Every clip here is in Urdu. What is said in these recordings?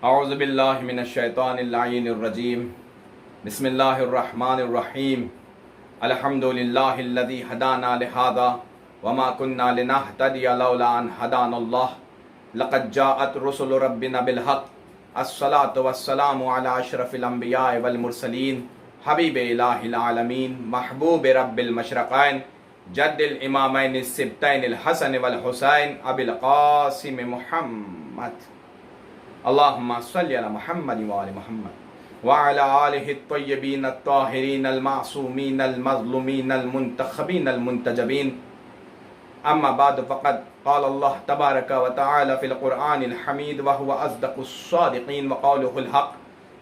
اعوذ باللہ من الشیطان اللعین الرجیم بسم اللہ الرحمن الرحیم الحمد للہ الذی ہدانا لہذا وما كنا لنہتدی لولا ان ہدانا اللہ لقد جاءت رسل ربنا بالحق الصلاة والسلام علی اشرف الانبیاء والمرسلین حبیب الہ العالمین محبوب رب المشرقین جد الامامین السبتین الحسن والحسین ابی القاسم محمد اللہم صلی علی محمد وآل محمد وعلی آلہ الطیبین الطاہرین المعصومین المظلومین المنتخبین المنتجبین اما بعد فقد قال اللہ تبارک و تعالی فی القرآن الحمید وهو اصدق الصادقین وقوله الحق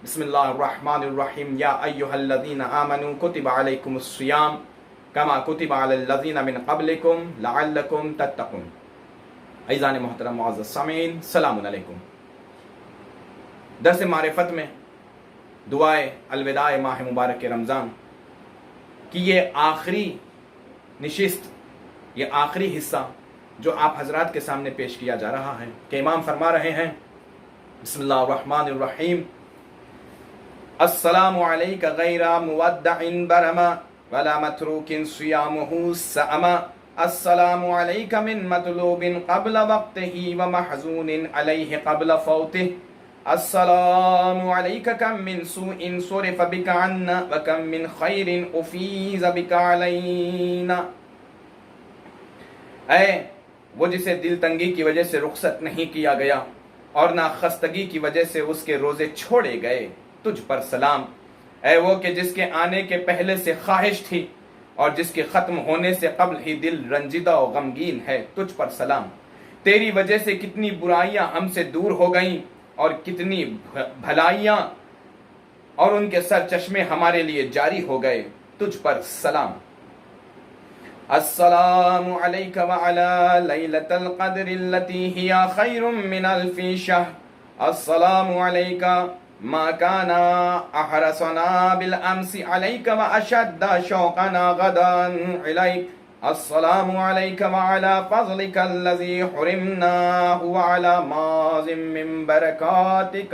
بسم اللہ الرحمن الرحیم یا ایہا الذین آمنوا کتب علیکم الصیام کما کتب علی الذین من قبلکم لعلکم تتقون۔ عزیزان محترم معزز سامعین، السلام علیکم۔ درس معرفت میں دعائے الوداع ماہ مبارک رمضان کی یہ آخری نشست، یہ آخری حصہ جو آپ حضرات کے سامنے پیش کیا جا رہا ہے کہ امام فرما رہے ہیں بسم اللہ الرحمن الرحیم السلام علیک غیر مودع برما ولا متروک صیامہ سأما السلام علیک من مطلوب قبل وقتہ ومحزون علیہ قبل فوتہ السلام علیک کم من سوء صرف بک عنا وکم من خیر افیز بک علینا۔ اے وہ جسے دل تنگی کی وجہ سے رخصت نہیں کیا گیا اور نہ خستگی کی وجہ سے اس کے روزے چھوڑے گئے، تجھ پر سلام۔ اے وہ کہ جس کے آنے کے پہلے سے خواہش تھی اور جس کے ختم ہونے سے قبل ہی دل رنجیدہ و غمگین ہے، تجھ پر سلام۔ تیری وجہ سے کتنی برائیاں ہم سے دور ہو گئیں اور کتنی بھلائیاں اور ان کے سر چشمے ہمارے لیے جاری ہو گئے، تجھ پر سلام۔ السلام علیک وعلی لیلۃ القدر التي هي خیر من الف شہر السلام علیک ما كان احرصنا بالامس علیک واشد شوقنا غدا علیک السلام علیک وعلی فضلک الذی حرمناہ وعلی ماظم من برکاتک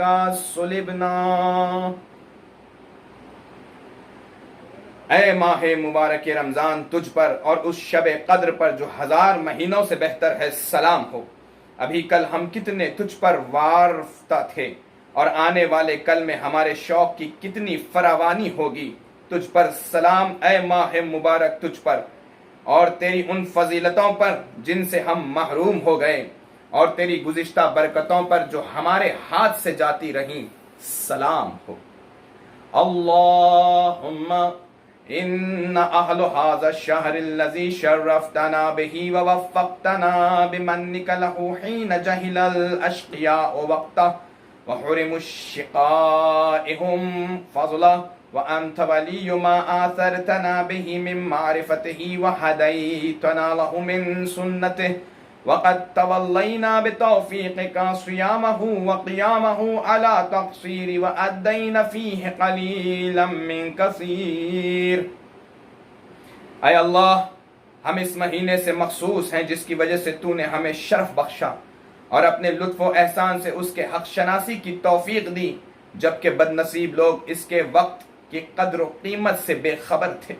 صلبنا۔ اے ماہ مبارک رمضان، تجھ پر اور اس شب قدر پر جو 1000 مہینوں سے بہتر ہے سلام ہو۔ ابھی کل ہم کتنے تجھ پر وارفتہ تھے اور آنے والے کل میں ہمارے شوق کی کتنی فراوانی ہوگی، تجھ پر سلام۔ اے ماہ مبارک، تجھ پر اور تیری ان فضیلتوں پر جن سے ہم محروم ہو گئے اور تیری گزشتہ برکتوں پر جو ہمارے ہاتھ سے جاتی رہیں سلام ہو۔ اللہم ان اہل ھذا الشہر الذی شرفتنا بہ ووفقتنا بمنک لہ حین جہل الاشقیاء وقتہ وحرموا الشقائهم فضلہ وأنت ولي ما آثرتنا به من معرفته وهديتنا له من سنته وقد تولينا بتوفيقك صيامه وقيامه على تقصير وأدينا فيه قليلا من كثير۔ اے اللہ، ہم اس مہینے سے مخصوص ہیں جس کی وجہ سے تو نے ہمیں شرف بخشا اور اپنے لطف و احسان سے اس کے حق شناسی کی توفیق دی، جبکہ بد نصیب لوگ اس کے وقت کی قدر و قیمت سے بے خبر تھے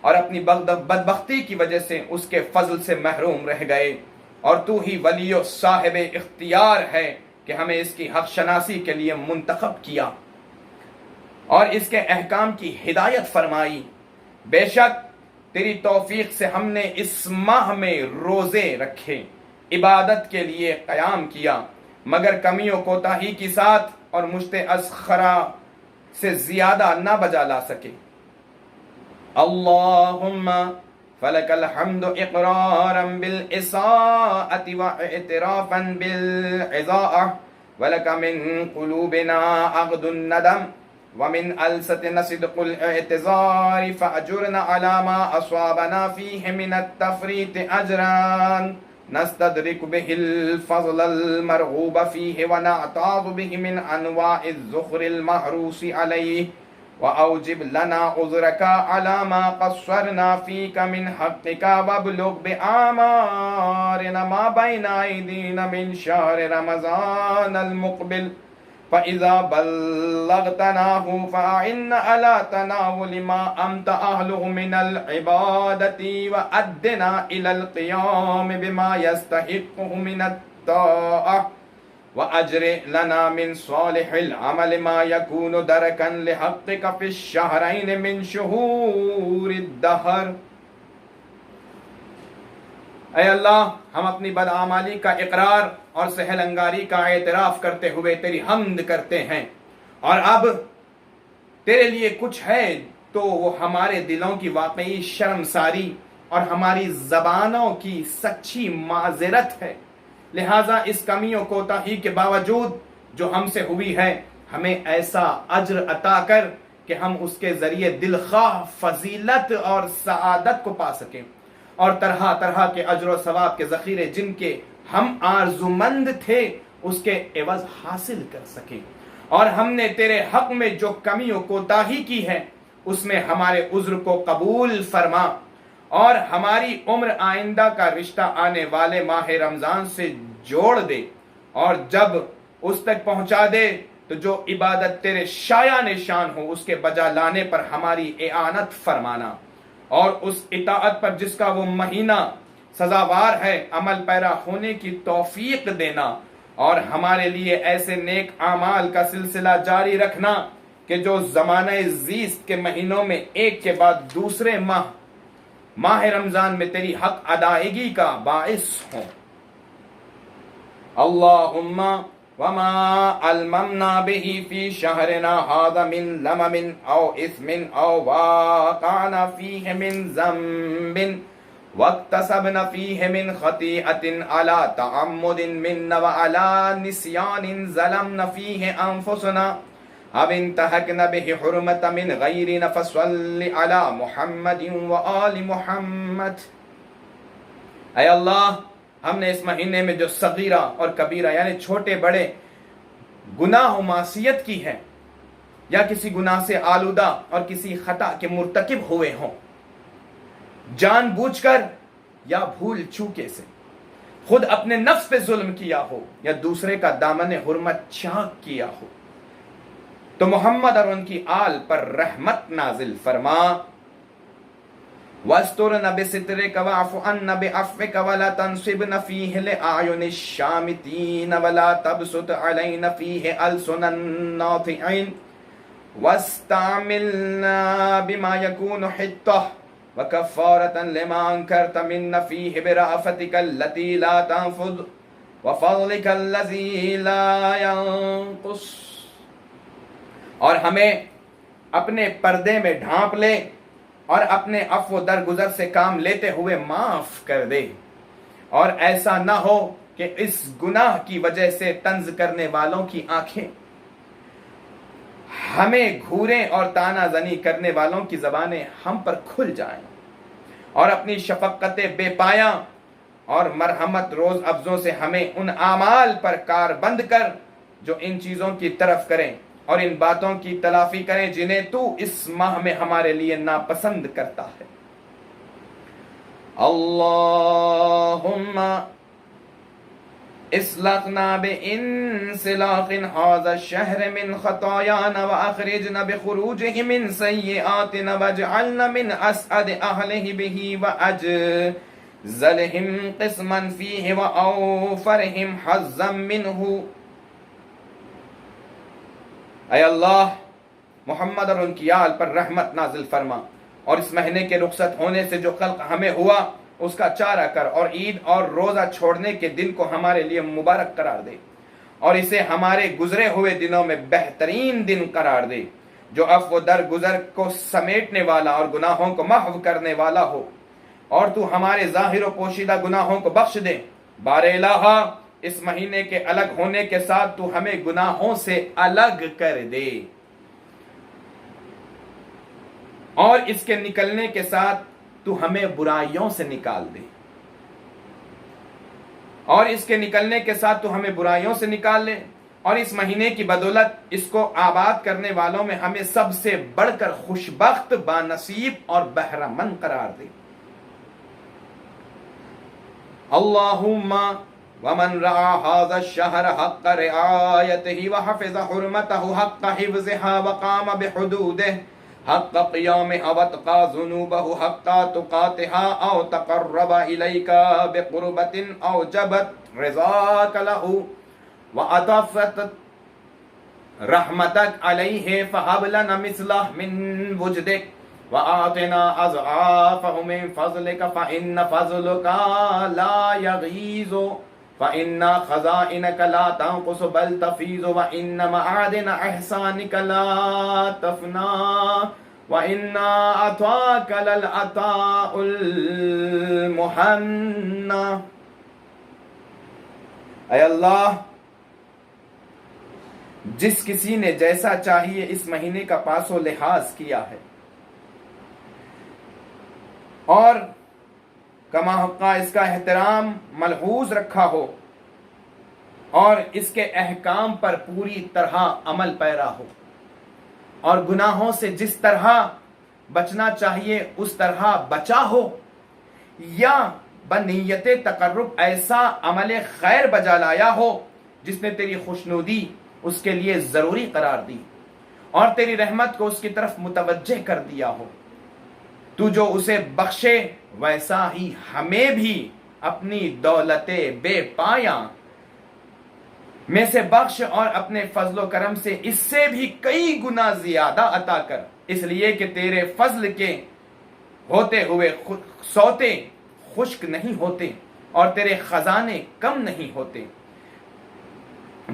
اور اپنی بدبختی کی وجہ سے اس کے فضل سے محروم رہ گئے، اور تو ہی ولی و صاحب اختیار ہے کہ ہمیں اس کی حق شناسی کے لیے منتخب کیا اور اس کے احکام کی ہدایت فرمائی۔ بے شک تیری توفیق سے ہم نے اس ماہ میں روزے رکھے، عبادت کے لیے قیام کیا، مگر کمی و کوتاہی کے ساتھ اور مشت اسخرہ سے زیادہ نہ بجا لا سکے۔ اللہم فلک الحمد اقرارا بالاساءة واعترافا بالعزاء ولک من قلوبنا عقد الندم ومن ألستنا صدق الاعتذار فأجرنا على ما أصابنا فيه من التفريط أجرا نستدرك به الفضل المرغوب فيه ونعتاض به من أنواع الذخر المحروس عليه وأوجب لنا عذرك على ما قصرنا فيك من حقك وابلغ بآمارنا ما بين أيدينا من شهر رمضان المقبل فَإِذَا بَلَّغْتَنَاهُ فَأَعِنَّ عَلَى تَنَاوُلِ مَا أَنْتَ أَهْلُهُ مِنَ الْعِبَادَةِ وَأَدِّنَا إِلَى الْقِيَامِ بِمَا يَسْتَحِقُّهُ مِنَ الطَّاعَةِ وَأَجْرِئْ لَنَا مِنْ صَالِحِ الْعَمَلِ مَا يَكُونُ دَرَكًا لِحَقِّكَ فِي الشَّهْرَيْنِ مِنْ شُهُورِ الدَّهْرِ۔ اے اللہ، ہم اپنی بدعمالی کا اقرار اور سہل انگاری کا اعتراف کرتے ہوئے تیری حمد کرتے ہیں، اور اب تیرے لیے کچھ ہے تو وہ ہمارے دلوں کی واقعی شرمساری اور ہماری زبانوں کی سچی معذرت ہے۔ لہٰذا اس کمی و کوتاہی کے باوجود جو ہم سے ہوئی ہے، ہمیں ایسا اجر عطا کر کہ ہم اس کے ذریعے دلخواہ فضیلت اور سعادت کو پا سکیں، اور طرح طرح کے اجر و ثواب کے ذخیرے جن کے ہم آرزومند تھے اس کے عوض حاصل کر سکیں۔ اور ہم نے تیرے حق میں جو کمی و کوتاہی کی ہے اس میں ہمارے عذر کو قبول فرما، اور ہماری عمر آئندہ کا رشتہ آنے والے ماہ رمضان سے جوڑ دے، اور جب اس تک پہنچا دے تو جو عبادت تیرے شایان شان ہو اس کے بجا لانے پر ہماری اعانت فرمانا، اور اس اطاعت پر جس کا وہ مہینہ سزاوار ہے عمل پیرا ہونے کی توفیق دینا، اور ہمارے لیے ایسے نیک اعمال کا سلسلہ جاری رکھنا کہ جو زمانہ زیست کے مہینوں میں ایک کے بعد دوسرے ماہ رمضان میں تیری حق ادائیگی کا باعث ہوں۔ اللہم وما علمنا به في شهرنا هذا من لمم او اثم او واقعنا فيه من ذنب واكتسبنا فيه من خطيئة على تعمد منا وعلى نسيان ظلمنا فيه انفسنا اب انتهكنا به حرمة من غيرنا فصل على محمد وآل محمد۔ اے اللہ، ہم نے اس مہینے میں جو صغیرہ اور کبیرہ یعنی چھوٹے بڑے گناہ و معصیت کی ہے، یا کسی گناہ سے آلودہ اور کسی خطا کے مرتکب ہوئے ہوں، جان بوجھ کر یا بھول چوکے سے، خود اپنے نفس پہ ظلم کیا ہو یا دوسرے کا دامن حرمت چاک کیا ہو، تو محمد اور ان کی آل پر رحمت نازل فرما۔ وَاسْتُرْنَ بِسِتْرِكَ وَاعْفُ عَنَّا بِعَفْوِكَ وَلَا تَنْصِبْنَ فِيهِ لِأَعْيُنِ الشَّامِتِينَ وَلَا تَبْسُطْ عَلَيْنَا فِيهِ أَلْسُنَ النَّاطِقِينَ وَاسْتَعْمِلْنَا بِمَا يَكُونُ حِتَّةً وَكَفَّارَةً لِمَا أَنكَرْتَ مِنَّا فِيهِ بِرَأْفَتِكَ الَّتِي لَا تَنفُذُ وَفَضْلِكَ الَّذِي لَا يَنقُصُ۔ اور ہمیں اپنے پردے میں ڈھانپ لے اور اپنے عفو درگزر سے کام لیتے ہوئے معاف کر دے، اور ایسا نہ ہو کہ اس گناہ کی وجہ سے طنز کرنے والوں کی آنکھیں ہمیں گھوریں اور تانا زنی کرنے والوں کی زبانیں ہم پر کھل جائیں، اور اپنی شفقت بے پایاں اور مرحمت روز افزوں سے ہمیں ان اعمال پر کار بند کر جو ان چیزوں کی طرف کریں، اور ان باتوں کی تلافی کریں جنہیں تو اس ماہ میں ہمارے لیے ناپسند کرتا ہے۔ اللہم اسلقنا بانسلاق هذا الشهر من خطايانا واخرجنا بخروجه من سيئاتنا واجعلنا من اسعد اهله به واجزلهم قسما فيه واوفرهم حظا منه۔ اے اللہ، محمد اور ان کی آل پر رحمت نازل فرما، اور اس مہینے کے رخصت ہونے سے جو خلق ہمیں ہوا اس کا چارہ کر، اور عید اور روزہ چھوڑنے کے دن کو ہمارے لیے مبارک قرار دے، اور اسے ہمارے گزرے ہوئے دنوں میں بہترین دن قرار دے، جو عفو درگزر کو سمیٹنے والا اور گناہوں کو محو کرنے والا ہو، اور تو ہمارے ظاہر و پوشیدہ گناہوں کو بخش دے۔ بار الہا، اس مہینے کے الگ ہونے کے ساتھ تو ہمیں گناہوں سے الگ کر دے، اور اس کے نکلنے کے ساتھ تو ہمیں برائیوں سے نکال دے، اور اس کے نکلنے کے ساتھ تو ہمیں برائیوں سے نکال لے، اور اس مہینے کی بدولت اس کو آباد کرنے والوں میں ہمیں سب سے بڑھ کر خوشبخت، بانصیب اور بہرہ مند قرار دے۔ اللہم ومن رعا هذا الشهر حق رعایته وحفظ حرمته حق حفظها وقام بحدوده حق قیامها واتقى ذنوبه حق تقاتها او تقرب اليك بقربة اوجبت رضاك له وأضافت رحمتك عليه فهب لنا مثله من وجدك وآتنا أضعافه من فضلك فإن فضلك لا يغيظ فإن خزائنك لا تنقص بل تفيض وإن معادن إحسانك لا تفنى وإن عطاك للعطاء المحنى. اے اللہ، جس کسی نے جیسا چاہیے اس مہینے کا پاس و لحاظ کیا ہے اور کما حقہ اس کا احترام ملحوظ رکھا ہو اور اس کے احکام پر پوری طرح عمل پیرا ہو اور گناہوں سے جس طرح بچنا چاہیے اس طرح بچا ہو، یا بنیت تقرب ایسا عمل خیر بجا لایا ہو جس نے تیری خوشنودی اس کے لیے ضروری قرار دی اور تیری رحمت کو اس کی طرف متوجہ کر دیا ہو، تو جو اسے بخشے ویسا ہی ہمیں بھی اپنی دولت بے پایاں میں سے بخش اور اپنے فضل و کرم سے اس سے بھی کئی گنا زیادہ عطا کر، اس لیے کہ تیرے فضل کے ہوتے ہوئے سوتے خشک نہیں ہوتے اور تیرے خزانے کم نہیں ہوتے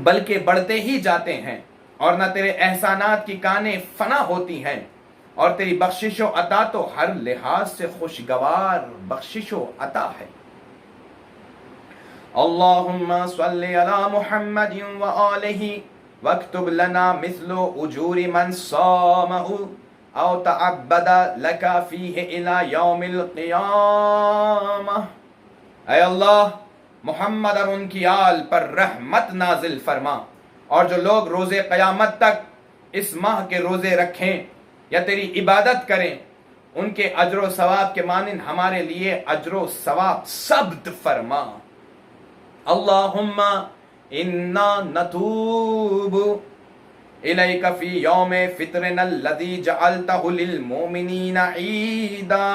بلکہ بڑھتے ہی جاتے ہیں، اور نہ تیرے احسانات کی کانیں فنا ہوتی ہیں، اور تیری بخشش و عطا تو ہر لحاظ سے خوشگوار بخشش و عطا ہے. اللہم صلی علی محمد وآلہ واکتب لنا مثل اجور من صامہ او تعبد لک فیہ الی یوم القیامہ. اے اللہ، محمد اور ان کی آل پر رحمت نازل فرما، اور جو لوگ روز قیامت تک اس ماہ کے روزے رکھیں یا تیری عبادت کریں ان کے اجر و ثواب کے مانند ہمارے لیے اجر و ثواب ثبت فرما. اللہم انا نتوب الیک فی یوم فطرنا الذی جعلتہ للمؤمنین عیدا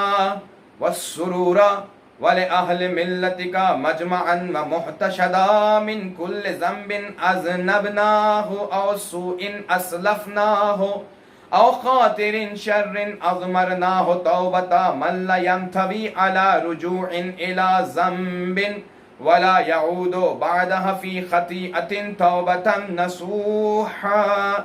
والسرورا وَلِأَهْلِ مِلَّتِكَ مَجْمَعًا وَمُحْتَشَدًا مِنْ كُلِّ ذَنْبٍ أَذْنَبْنَاهُ أَوْ سُوءٍ أَسْلَفْنَاهُ أَوْ خَاطِرٍ شَرٍّ أَضْمَرْنَاهُ تَوْبَةً مَنْ لَا يَنْتَوِي عَلَى رُجُوعٍ إِلَى ذَنْبٍ وَلَا يَعُودُ بَعْدَهَا فِي خَطِيئَةٍ تَوْبَةً نَصُوحًا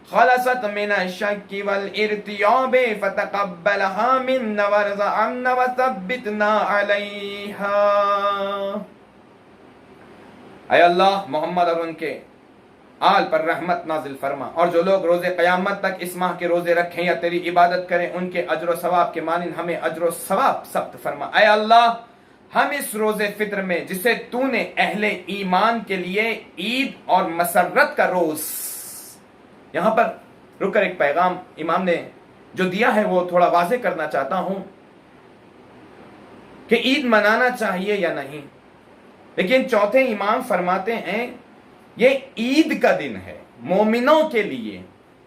خلصت من الشک والارتیاب فتقبلها منا وارضعنا وثبتنا علیہا. اے اللہ، محمد اور ان کے آل پر رحمت نازل فرما، اور جو لوگ روز قیامت تک اس ماہ کے روزے رکھیں یا تیری عبادت کریں ان کے اجر و ثواب کے مانند ہمیں اجر و ثواب ثبت فرما. اے اللہ، ہم اس روز فطر میں جسے تو نے اہل ایمان کے لیے عید اور مسرت کا روز، یہاں پر رک کر ایک پیغام امام نے جو دیا ہے وہ تھوڑا واضح کرنا چاہتا ہوں کہ عید منانا چاہیے یا نہیں. لیکن چوتھے امام فرماتے ہیں یہ عید کا دن ہے، مومنوں کے لیے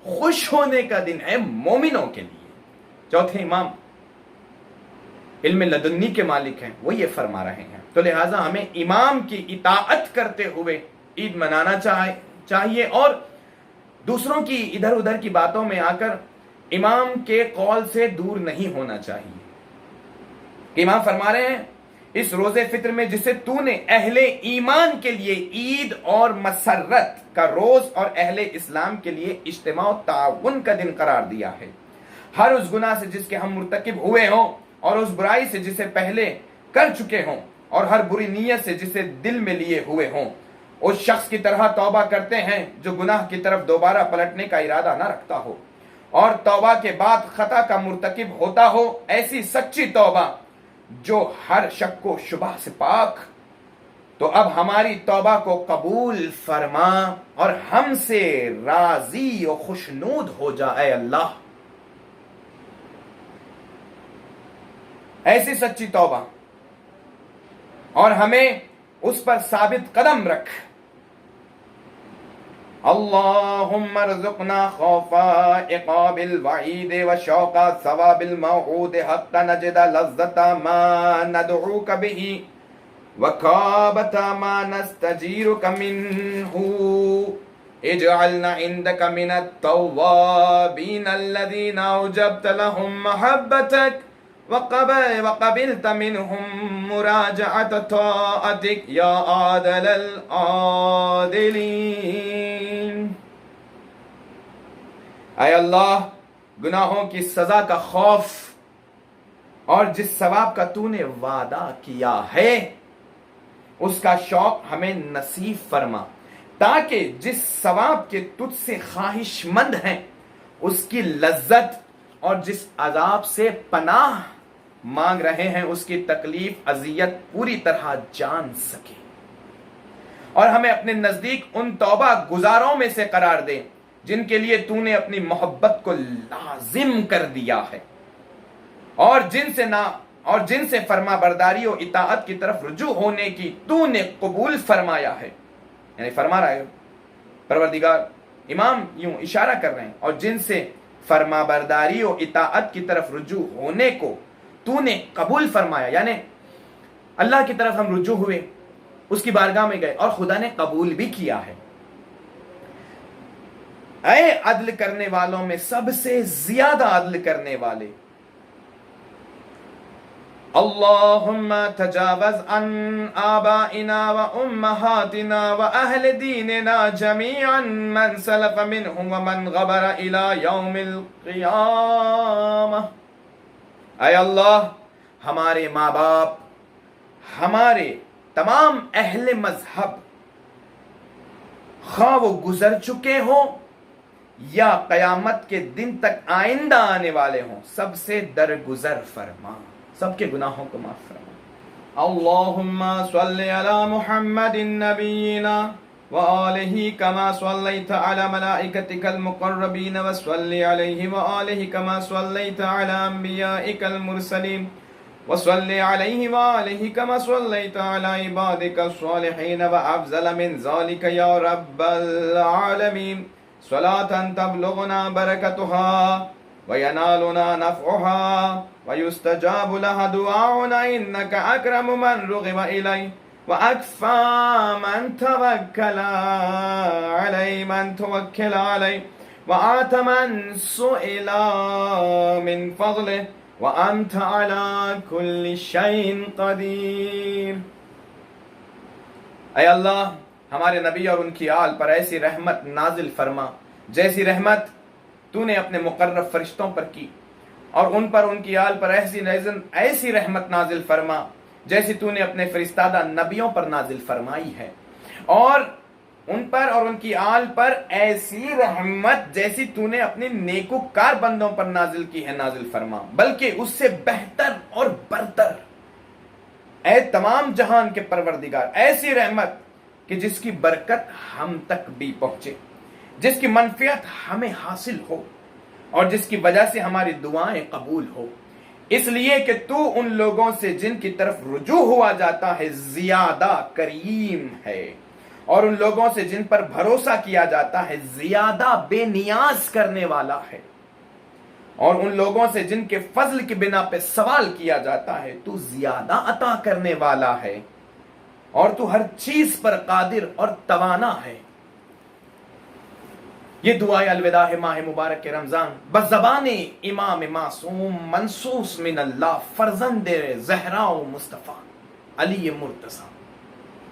خوش ہونے کا دن ہے، مومنوں کے لیے. چوتھے امام علم لدنی کے مالک ہیں، وہ یہ فرما رہے ہیں. تو لہٰذا ہمیں امام کی اطاعت کرتے ہوئے عید منانا چاہیے اور دوسروں کی ادھر ادھر کی باتوں میں آ کر امام کے قول سے دور نہیں ہونا چاہیے. امام فرما رہے ہیں اس روزے فطر میں جسے تو نے اہل ایمان کے لیے عید اور مسرت کا روز اور اہل اسلام کے لیے اجتماع و تعاون کا دن قرار دیا ہے، ہر اس گناہ سے جس کے ہم مرتکب ہوئے ہوں اور اس برائی سے جسے پہلے کر چکے ہوں اور ہر بری نیت سے جسے دل میں لیے ہوئے ہوں، اس شخص کی طرح توبہ کرتے ہیں جو گناہ کی طرف دوبارہ پلٹنے کا ارادہ نہ رکھتا ہو اور توبہ کے بعد خطا کا مرتکب ہوتا ہو، ایسی سچی توبہ جو ہر شک و شبہ سے پاک. تو اب ہماری توبہ کو قبول فرما اور ہم سے راضی و خوشنود ہو جا اے اللہ. ایسی سچی توبہ، اور ہمیں اس پر ثابت قدم رکھ. اللہم ارزقنا خوف عقاب الوعید وشوق ثواب الموعود حتى نجد لذة ما ندعوك به وكابة ما نستجيرك منه. اجعلنا عندك من التوابين الذين أوجبت لهم محبتك وقبلت منهم مراجعة طاعتك يا عادل العادلين. اے اللہ، گناہوں کی سزا کا خوف اور جس ثواب کا تو نے وعدہ کیا ہے اس کا شوق ہمیں نصیب فرما، تاکہ جس ثواب کے تجھ سے خواہش مند ہیں اس کی لذت اور جس عذاب سے پناہ مانگ رہے ہیں اس کی تکلیف اذیت پوری طرح جان سکے، اور ہمیں اپنے نزدیک ان توبہ گزاروں میں سے قرار دے جن کے لیے تو نے اپنی محبت کو لازم کر دیا ہے، اور جن سے فرما برداری و اطاعت کی طرف رجوع ہونے کی تو نے قبول فرمایا ہے. یعنی فرما رہا ہے پروردگار، امام یوں اشارہ کر رہے ہیں، اور جن سے فرما برداری و اطاعت کی طرف رجوع ہونے کو تو نے قبول فرمایا، یعنی اللہ کی طرف ہم رجوع ہوئے، اس کی بارگاہ میں گئے اور خدا نے قبول بھی کیا ہے. اے عدل کرنے والوں میں سب سے زیادہ عدل کرنے والے، اللہم تجاوز عن آبائنا و امہاتنا و اہل دیننا جمیعا من سلف منہم ومن غبر الى یوم القیامہ. اے اللہ، ہمارے ماں باپ، ہمارے تمام اہل مذہب، خواہ وہ گزر چکے ہوں یا قیامت کے دن تک آئندہ آنے والے ہوں، سب سے درگزر فرما، سب کے گناہوں کو معاف فرما. اللہم صلی علی محمد نبینا وآلہ کما صلیت علی ملائکتک المقربین وصلی علیہ وآلہ کما صلیت علی انبیائک المرسلین وصلی علیہ وآلہ کما صلیت علی عبادک الصالحین وافضل من ذلک یا رب العالمین صلاة تبلغنا برکتها وینالنا نفعها ويستجاب لها دعاؤنا إنك أكرم من رغب إليه وأكفى من توكل عليه وآت من سئل من فضله وأنت على كل شيء قدير. اے اللہ، ہمارے نبی اور ان کی آل پر ایسی رحمت نازل فرما جیسی رحمت تو نے اپنے مقرب فرشتوں پر کی، اور ان پر ان کی آل پر ایسی رحمت نازل فرما جیسی تو نے اپنے فرستادہ نبیوں پر نازل فرمائی ہے، اور ان پر اور ان کی آل پر ایسی رحمت جیسی تو نے اپنے نیکوکار بندوں پر نازل کی ہے نازل فرما، بلکہ اس سے بہتر اور برتر. اے تمام جہان کے پروردگار، ایسی رحمت کہ جس کی برکت ہم تک بھی پہنچے، جس کی منفعت ہمیں حاصل ہو، اور جس کی وجہ سے ہماری دعائیں قبول ہو، اس لیے کہ تو ان لوگوں سے جن کی طرف رجوع ہوا جاتا ہے زیادہ کریم ہے، اور ان لوگوں سے جن پر بھروسہ کیا جاتا ہے زیادہ بے نیاز کرنے والا ہے، اور ان لوگوں سے جن کے فضل کی بنا پہ سوال کیا جاتا ہے تو زیادہ عطا کرنے والا ہے، اور تو ہر چیز پر قادر اور توانا ہے. یہ دعائے الوداع ماہ مبارک کے رمضان بزبان امام معصوم منصوص من اللہ فرزند زہرا و مصطفیٰ علی مرتضیٰ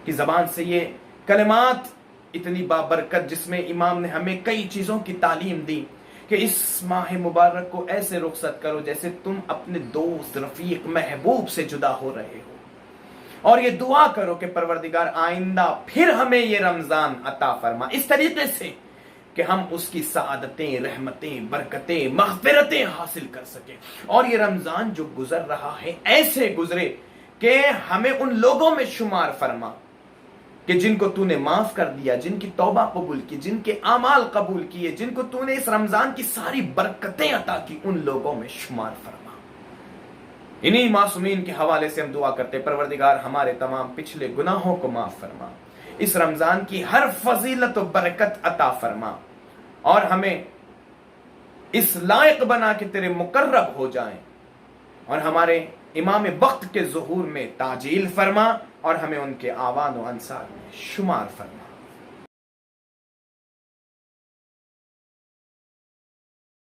کی زبان سے یہ کلمات اتنی بابرکت، جس میں امام نے ہمیں کئی چیزوں کی تعلیم دی کہ اس ماہ مبارک کو ایسے رخصت کرو جیسے تم اپنے دوست رفیق محبوب سے جدا ہو رہے ہو، اور یہ دعا کرو کہ پروردگار آئندہ پھر ہمیں یہ رمضان عطا فرما اس طریقے سے کہ ہم اس کی سعادتیں، رحمتیں، برکتیں، مغفرتیں حاصل کر سکیں، اور یہ رمضان جو گزر رہا ہے ایسے گزرے کہ ہمیں ان لوگوں میں شمار فرما کہ جن کو تو نے معاف کر دیا، جن کی توبہ قبول کی، جن کے اعمال قبول کیے، جن کو تو نے اس رمضان کی ساری برکتیں عطا کی، ان لوگوں میں شمار فرما. انہی معصومین کے حوالے سے ہم دعا کرتے پروردگار ہمارے تمام پچھلے گناہوں کو معاف فرما، اس رمضان کی ہر فضیلت و برکت عطا فرما، اور ہمیں اس لائق بنا کہ تیرے مقرب ہو جائیں، اور ہمارے امام وقت کے ظہور میں تعجیل فرما، اور ہمیں ان کے آوان و انصار میں شمار فرما۔